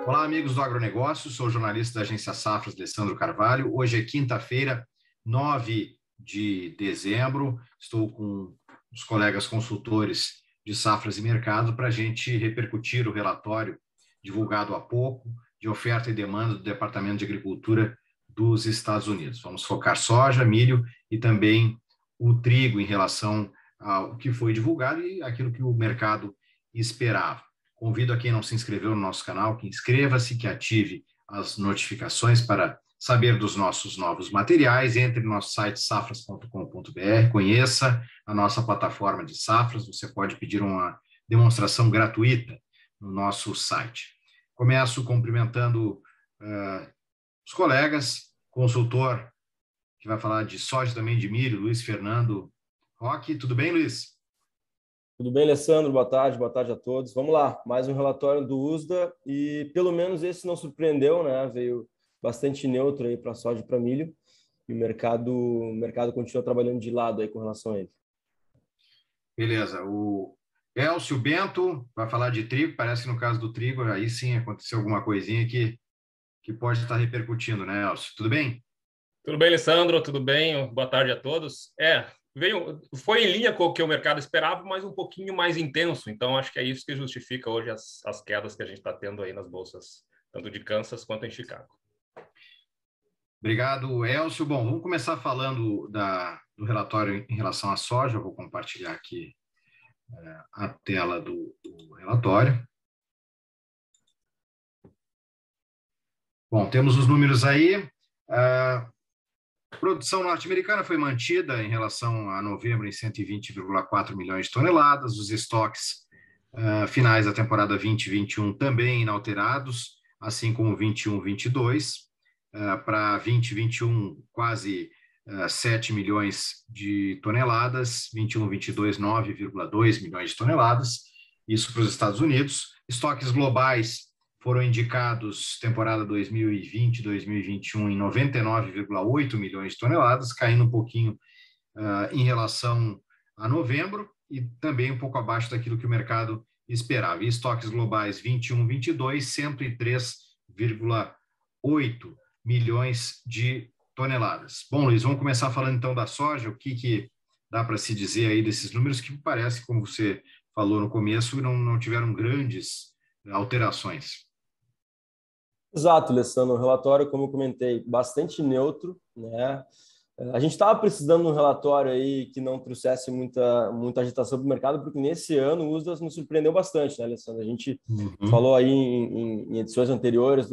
Olá, amigos do agronegócio, sou o jornalista da agência Safras, Alessandro Carvalho. Hoje é quinta-feira, 9 de dezembro. Estou com os colegas consultores de Safras e Mercado para a gente repercutir o relatório divulgado há pouco de oferta e demanda do Departamento de Agricultura dos Estados Unidos. Vamos focar soja, milho e também o trigo em relação ao que foi divulgado e aquilo que o mercado esperava. Convido a quem não se inscreveu no nosso canal que inscreva-se, que ative as notificações para saber dos nossos novos materiais. Entre no nosso site safras.com.br, conheça a nossa plataforma de safras. Você pode pedir uma demonstração gratuita no nosso site. Começo cumprimentando os colegas, consultor que vai falar de soja também de milho, Luiz Fernando Roque. Tudo bem, Luiz? Tudo bem, Alessandro? Boa tarde a todos. Vamos lá, mais um relatório do USDA e pelo menos esse não surpreendeu, né? Veio bastante neutro aí para soja e para milho e o mercado continua trabalhando de lado aí com relação a ele. Beleza. O Elcio Bento vai falar de trigo. Parece que no caso do trigo, aí sim aconteceu alguma coisinha que pode estar repercutindo, né, Elcio? Tudo bem? Tudo bem, Alessandro? Tudo bem? Boa tarde a todos. Foi em linha com o que o mercado esperava, mas um pouquinho mais intenso. Então, acho que é isso que justifica hoje as quedas que a gente está tendo aí nas bolsas, tanto de Kansas quanto em Chicago. Obrigado, Elcio. Bom, vamos começar falando do relatório em relação à soja. Eu vou compartilhar aqui a tela do relatório. Bom, temos os números aí. A produção norte-americana foi mantida em relação a novembro em 120,4 milhões de toneladas. Os estoques finais da temporada 2021 também inalterados, assim como 21-22. Para 2021, quase 7 milhões de toneladas, 21-22, 9,2 milhões de toneladas, isso para os Estados Unidos. Estoques globais foram indicados temporada 2020-2021 em 99,8 milhões de toneladas, caindo um pouquinho em relação a novembro e também um pouco abaixo daquilo que o mercado esperava. E estoques globais 21-22, 103,8 milhões de toneladas. Bom, Luiz, vamos começar falando então da soja. O que dá para se dizer aí desses números que parece, como você falou no começo, não tiveram grandes alterações? Exato, Alessandro. O relatório, como eu comentei, bastante neutro, né? A gente estava precisando de um relatório aí que não trouxesse muita agitação para o mercado, porque nesse ano o USDA nos surpreendeu bastante, né, Alessandro? A gente falou aí em edições anteriores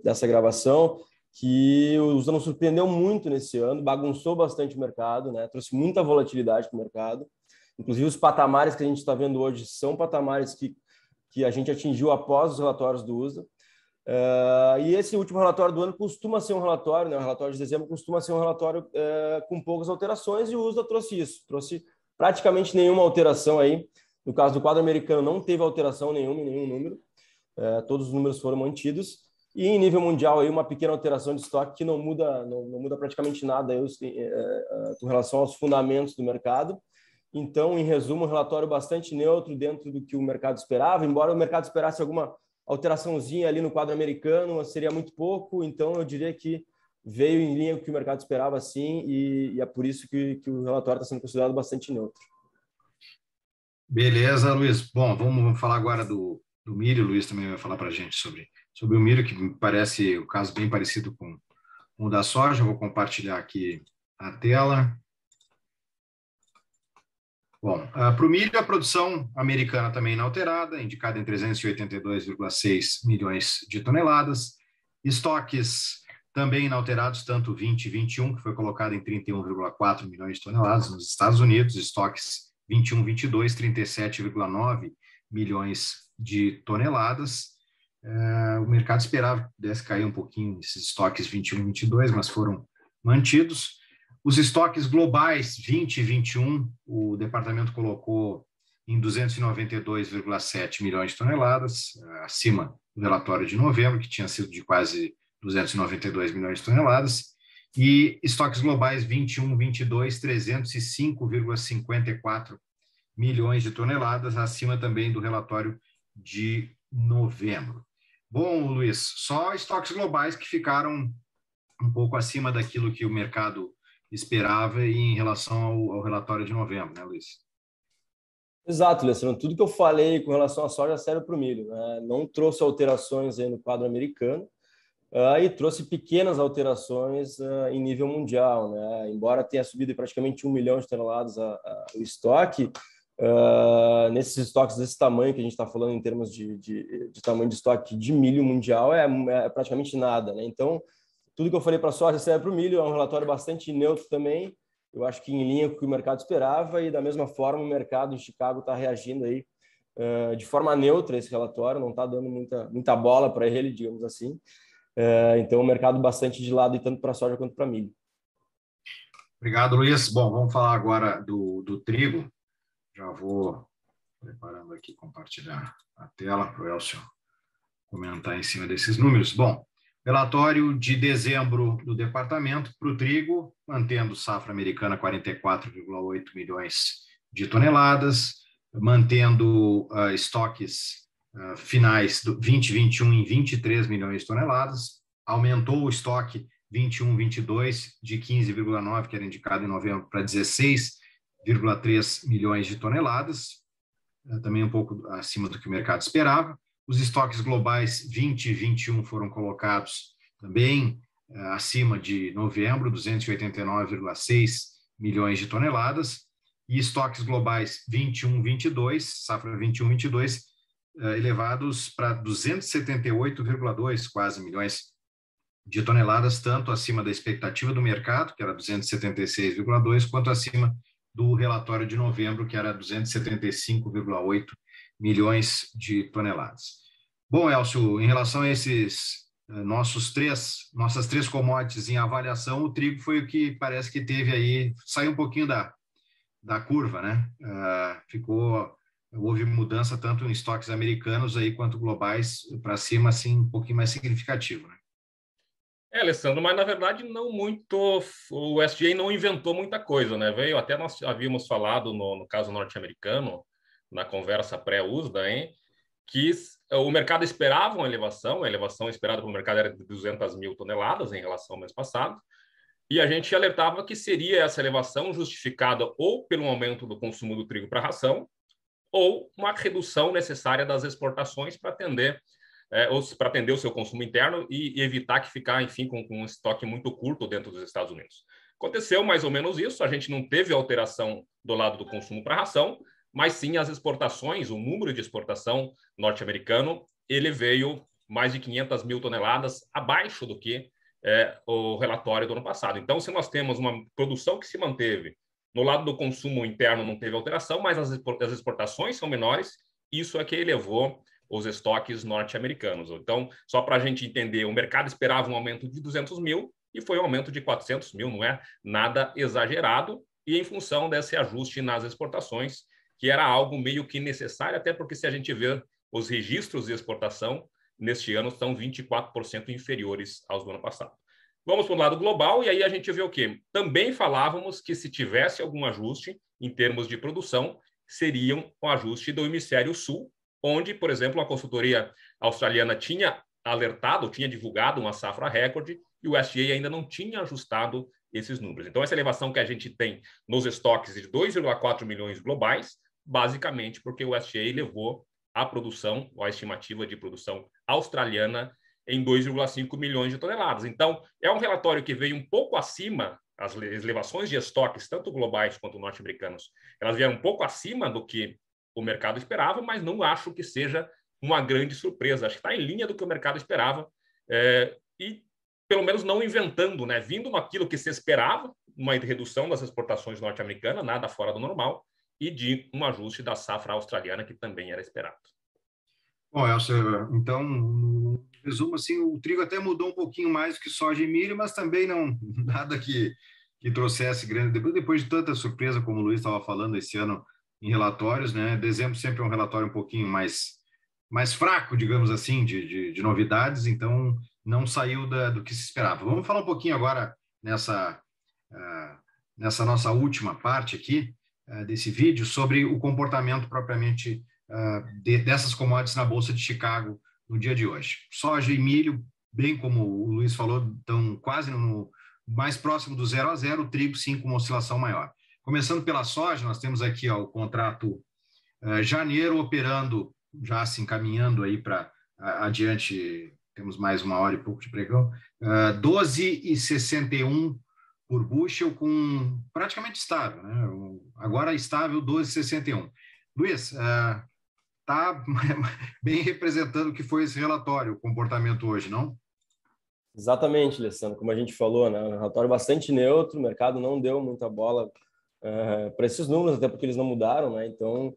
dessa gravação que o USDA nos surpreendeu muito nesse ano, bagunçou bastante o mercado, né? Trouxe muita volatilidade para o mercado. Inclusive, os patamares que a gente está vendo hoje são patamares que a gente atingiu após os relatórios do USDA. E esse último relatório do ano costuma ser um relatório, né? O relatório de dezembro costuma ser um relatório com poucas alterações, e o USDA trouxe isso, trouxe praticamente nenhuma alteração aí. No caso do quadro americano, não teve alteração nenhuma em nenhum número, todos os números foram mantidos. E em nível mundial, aí, uma pequena alteração de estoque que não muda praticamente nada aí, com relação aos fundamentos do mercado. Então, em resumo, um relatório bastante neutro dentro do que o mercado esperava, embora o mercado esperasse alguma alteraçãozinha ali no quadro americano, seria muito pouco. Então, eu diria que veio em linha com o que o mercado esperava, sim, e é por isso que o relatório está sendo considerado bastante neutro. Beleza, Luiz. Bom, vamos falar agora do milho. O Luiz também vai falar para a gente sobre o milho, que me parece o caso bem parecido com o da soja. Eu vou compartilhar aqui a tela. Bom, para o milho, a produção americana também inalterada, indicada em 382,6 milhões de toneladas. Estoques também inalterados, tanto 20 e 21, que foi colocado em 31,4 milhões de toneladas nos Estados Unidos. Estoques 21-22, 37,9 milhões de toneladas. O mercado esperava que pudesse cair um pouquinho esses estoques 21-22, mas foram mantidos. Os estoques globais 20 e 21, o departamento colocou em 292,7 milhões de toneladas, acima do relatório de novembro, que tinha sido de quase 292 milhões de toneladas, e estoques globais 21-22, 305,54 milhões de toneladas, acima também do relatório de novembro. Bom, Luiz, só estoques globais que ficaram um pouco acima daquilo que o mercado esperava em relação ao relatório de novembro, né, Luiz? Exato, Alessandro. Tudo que eu falei com relação à soja serve para o milho, né? Não trouxe alterações aí no quadro americano, e trouxe pequenas alterações em nível mundial, né? Embora tenha subido praticamente 1 milhão de toneladas o estoque, nesses estoques desse tamanho que a gente está falando em termos de tamanho de estoque de milho mundial é praticamente nada, né? Então, tudo que eu falei para a soja serve para o milho, é um relatório bastante neutro também, eu acho que em linha com o que o mercado esperava, e da mesma forma o mercado em Chicago está reagindo aí de forma neutra a esse relatório, não está dando muita bola para ele, digamos assim. Então, o mercado bastante de lado, e tanto para soja quanto para milho. Obrigado, Luiz. Bom, vamos falar agora do trigo. Já vou preparando aqui, compartilhar a tela para o Elcio comentar em cima desses números. Bom, relatório de dezembro do departamento para o trigo, mantendo safra americana 44,8 milhões de toneladas, mantendo estoques finais do 2021 em 23 milhões de toneladas, aumentou o estoque 21-22 de 15,9, que era indicado em novembro, para 16,3 milhões de toneladas, também um pouco acima do que o mercado esperava. Os estoques globais 20 e 21 foram colocados também acima de novembro, 289,6 milhões de toneladas, e estoques globais 21-22, safra 21-22, elevados para 278,2 quase milhões de toneladas, tanto acima da expectativa do mercado, que era 276,2, quanto acima do relatório de novembro, que era 275,8 milhões de toneladas. Bom, Elcio, em relação a esses nossas três commodities em avaliação, o trigo foi o que parece que teve aí, saiu um pouquinho da curva, né? Houve mudança tanto em estoques americanos aí quanto globais para cima, assim, um pouquinho mais significativo, né? Alessandro, mas na verdade não muito, o USDA não inventou muita coisa, né? Até nós havíamos falado no caso norte-americano, na conversa pré-USDA, que o mercado esperava uma elevação, a elevação esperada pelo mercado era de 200 mil toneladas em relação ao mês passado, e a gente alertava que seria essa elevação justificada ou pelo aumento do consumo do trigo para ração, ou uma redução necessária das exportações para atender o seu consumo interno e evitar que ficar, enfim, com um estoque muito curto dentro dos Estados Unidos. Aconteceu mais ou menos isso, a gente não teve alteração do lado do consumo para ração, mas sim as exportações, o número de exportação norte-americano, ele veio mais de 500 mil toneladas abaixo do que o relatório do ano passado. Então, se nós temos uma produção que se manteve, no lado do consumo interno não teve alteração, mas as exportações são menores, isso é que elevou os estoques norte-americanos. Então, só para a gente entender, o mercado esperava um aumento de 200 mil e foi um aumento de 400 mil, não é nada exagerado, e em função desse ajuste nas exportações, que era algo meio que necessário, até porque se a gente ver os registros de exportação, neste ano estão 24% inferiores aos do ano passado. Vamos para o lado global, e aí a gente vê o quê? Também falávamos que se tivesse algum ajuste em termos de produção, seria um ajuste do hemisfério sul, onde, por exemplo, a consultoria australiana tinha alertado, tinha divulgado uma safra recorde, e o USDA ainda não tinha ajustado esses números. Então, essa elevação que a gente tem nos estoques de 2,4 milhões globais, basicamente porque o USDA elevou a produção, ou a estimativa de produção australiana, em 2,5 milhões de toneladas. Então, é um relatório que veio um pouco acima, as elevações de estoques, tanto globais quanto norte-americanos, elas vieram um pouco acima do que o mercado esperava, mas não acho que seja uma grande surpresa. Acho que está em linha do que o mercado esperava, e pelo menos não inventando, né? Vindo naquilo que se esperava, uma redução das exportações norte-americanas, nada fora do normal, e de um ajuste da safra australiana, que também era esperado. Bom, Elcio, então, no resumo, assim, o trigo até mudou um pouquinho mais que soja e milho, mas também não nada que trouxesse grande... Depois de tanta surpresa, como o Luiz estava falando esse ano em relatórios, né? Dezembro sempre é um relatório um pouquinho mais fraco, digamos assim, de novidades, então não saiu do que se esperava. Vamos falar um pouquinho agora nessa nossa última parte aqui desse vídeo sobre o comportamento propriamente dessas commodities na Bolsa de Chicago no dia de hoje. Soja e milho, bem como o Luiz falou, estão quase mais próximo do 0 a 0, o trigo sim com uma oscilação maior. Começando pela soja, nós temos aqui o contrato janeiro operando, já se encaminhando aí para adiante, temos mais 1 hora e pouco de pregão, 12,61 por bushel, com praticamente estável, né? Agora estável 12,61. Luiz, está bem representando o que foi esse relatório, o comportamento hoje, não? Exatamente, Alessandro, como a gente falou, né? Um relatório bastante neutro, o mercado não deu muita bola para esses números, até porque eles não mudaram, né? Então,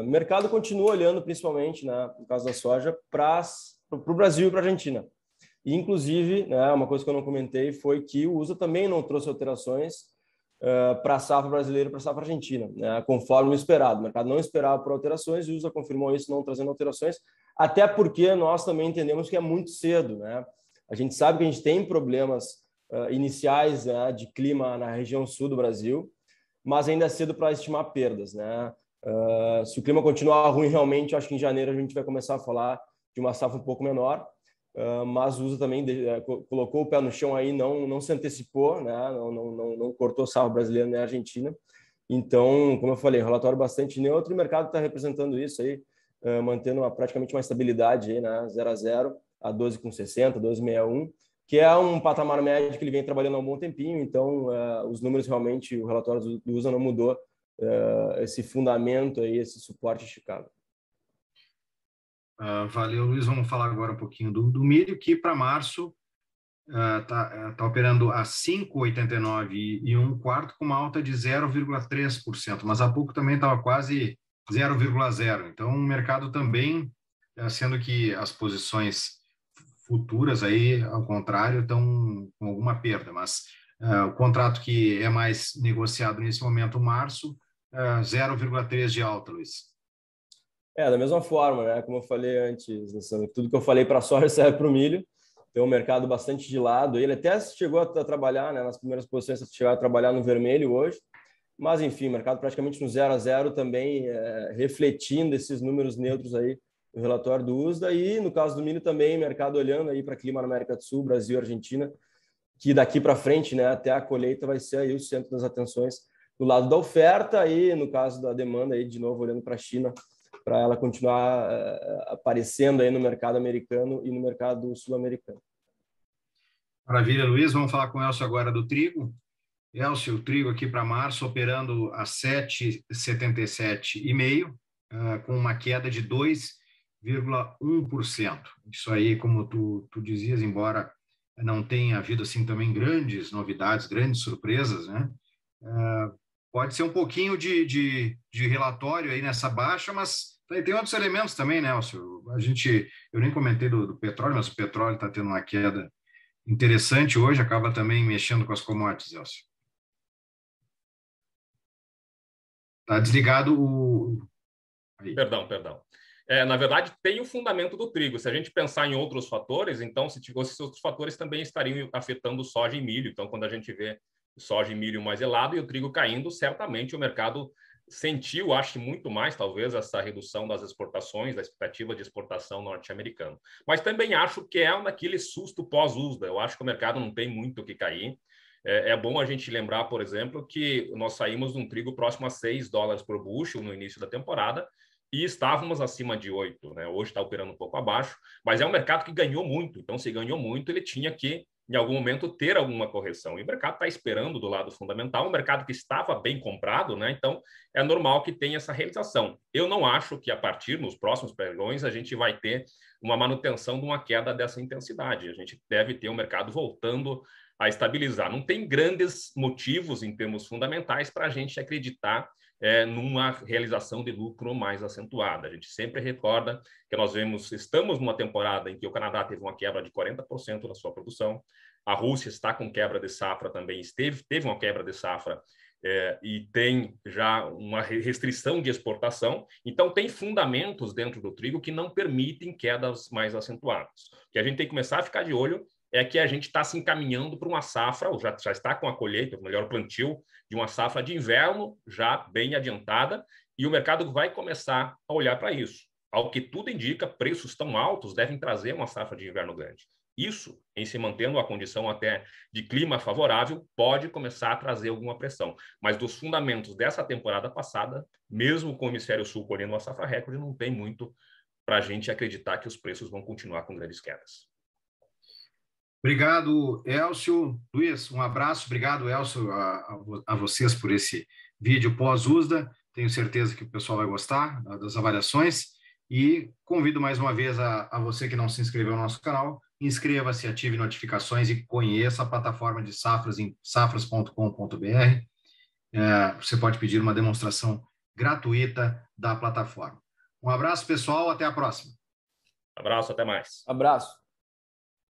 o mercado continua olhando principalmente, né, no caso da soja, para o Brasil e para a Argentina. E, inclusive, né, uma coisa que eu não comentei foi que o USA também não trouxe alterações para a safra brasileira e para a safra argentina, né, conforme o esperado. O mercado não esperava por alterações e o USA confirmou isso, não trazendo alterações, até porque nós também entendemos que é muito cedo, né? A gente sabe que a gente tem problemas iniciais, né, de clima na região sul do Brasil, mas ainda é cedo para estimar perdas, né? Se o clima continuar ruim realmente, acho que em janeiro a gente vai começar a falar de uma safra um pouco menor, mas o USA também colocou o pé no chão aí, não se antecipou, né? não cortou safra brasileira nem Argentina. Então, como eu falei, relatório bastante neutro, e o mercado está representando isso aí, mantendo praticamente uma estabilidade aí, né? 0 a 0 a 12,60, 12,61, que é um patamar médio que ele vem trabalhando há um bom tempinho. Então, os números realmente, o relatório do USA não mudou esse fundamento aí, esse suporte de Chicago. Valeu, Luiz. Vamos falar agora um pouquinho do milho, que para março tá operando a 5,89 e 1/4, com uma alta de 0,3%, mas há pouco também estava quase 0,0. Então, o mercado também, sendo que as posições futuras aí, ao contrário, estão com alguma perda, mas o contrato que é mais negociado nesse momento, março, 0,3 de alta, Luiz. Da mesma forma, né? Como eu falei antes, tudo que eu falei para a soja serve para o milho. Tem um mercado bastante de lado. Ele até chegou a trabalhar, né, nas primeiras posições, chegou a trabalhar no vermelho hoje. Mas, enfim, o mercado praticamente no 0 a 0 também, refletindo esses números neutros aí no relatório do USDA. E, no caso do milho, também mercado olhando aí para clima na América do Sul, Brasil e Argentina, que daqui para frente, né, até a colheita, vai ser aí o centro das atenções do lado da oferta. E, no caso da demanda, aí, de novo, olhando para a China, para ela continuar aparecendo aí no mercado americano e no mercado sul-americano. Maravilha, Luiz. Vamos falar com o Elcio agora do trigo. Elcio, o trigo aqui para março operando a 7,77,5, com uma queda de 2,1%. Isso aí, como tu dizias, embora não tenha havido assim também grandes novidades, grandes surpresas, né? Pode ser um pouquinho de relatório aí nessa baixa, mas tem outros elementos também, né, Elcio? Eu nem comentei do petróleo, mas o petróleo está tendo uma queda interessante hoje, acaba também mexendo com as commodities, Elcio. Está desligado o... Aí. Perdão. Na verdade, tem o fundamento do trigo. Se a gente pensar em outros fatores, então, se tivesse esses outros fatores, também estariam afetando soja e milho. Então, quando a gente vê soja e milho mais elado e o trigo caindo, certamente o mercado sentiu, acho que muito mais, talvez, essa redução das exportações, da expectativa de exportação norte-americana. Mas também acho que é naquele susto pós-USDA. Eu acho que o mercado não tem muito o que cair. É bom a gente lembrar, por exemplo, que nós saímos de um trigo próximo a $6 por bushel no início da temporada e estávamos acima de 8, né? Hoje está operando um pouco abaixo, mas é um mercado que ganhou muito. Então, se ganhou muito, ele tinha que, em algum momento, ter alguma correção. E o mercado está esperando do lado fundamental, um mercado que estava bem comprado, né? Então, é normal que tenha essa realização. Eu não acho que, a partir nos próximos pregões, a gente vai ter uma manutenção de uma queda dessa intensidade. A gente deve ter o mercado voltando a estabilizar. Não tem grandes motivos em termos fundamentais para a gente acreditar numa realização de lucro mais acentuada. A gente sempre recorda que estamos numa temporada em que o Canadá teve uma quebra de 40% na sua produção, a Rússia está com quebra de safra também, teve uma quebra de safra e tem já uma restrição de exportação. Então, tem fundamentos dentro do trigo que não permitem quedas mais acentuadas. O que a gente tem que começar a ficar de olho é que a gente está se encaminhando para uma safra, ou já está com a colheita, o melhor plantio, de uma safra de inverno já bem adiantada, E o mercado vai começar a olhar para isso. Ao que tudo indica, preços tão altos devem trazer uma safra de inverno grande. Isso, em se mantendo a condição até de clima favorável, pode começar a trazer alguma pressão. Mas dos fundamentos dessa temporada passada, mesmo com o Hemisfério Sul colhendo uma safra recorde, não tem muito para a gente acreditar que os preços vão continuar com grandes quedas. Obrigado, Elcio. Luiz, um abraço. Obrigado, Elcio, a vocês por esse vídeo pós-USDA. Tenho certeza que o pessoal vai gostar das avaliações. E convido mais uma vez a você que não se inscreveu no nosso canal, inscreva-se, ative notificações e conheça a plataforma de safras em safras.com.br. Você pode pedir uma demonstração gratuita da plataforma. Um abraço, pessoal. Até a próxima. Abraço, até mais. Abraço.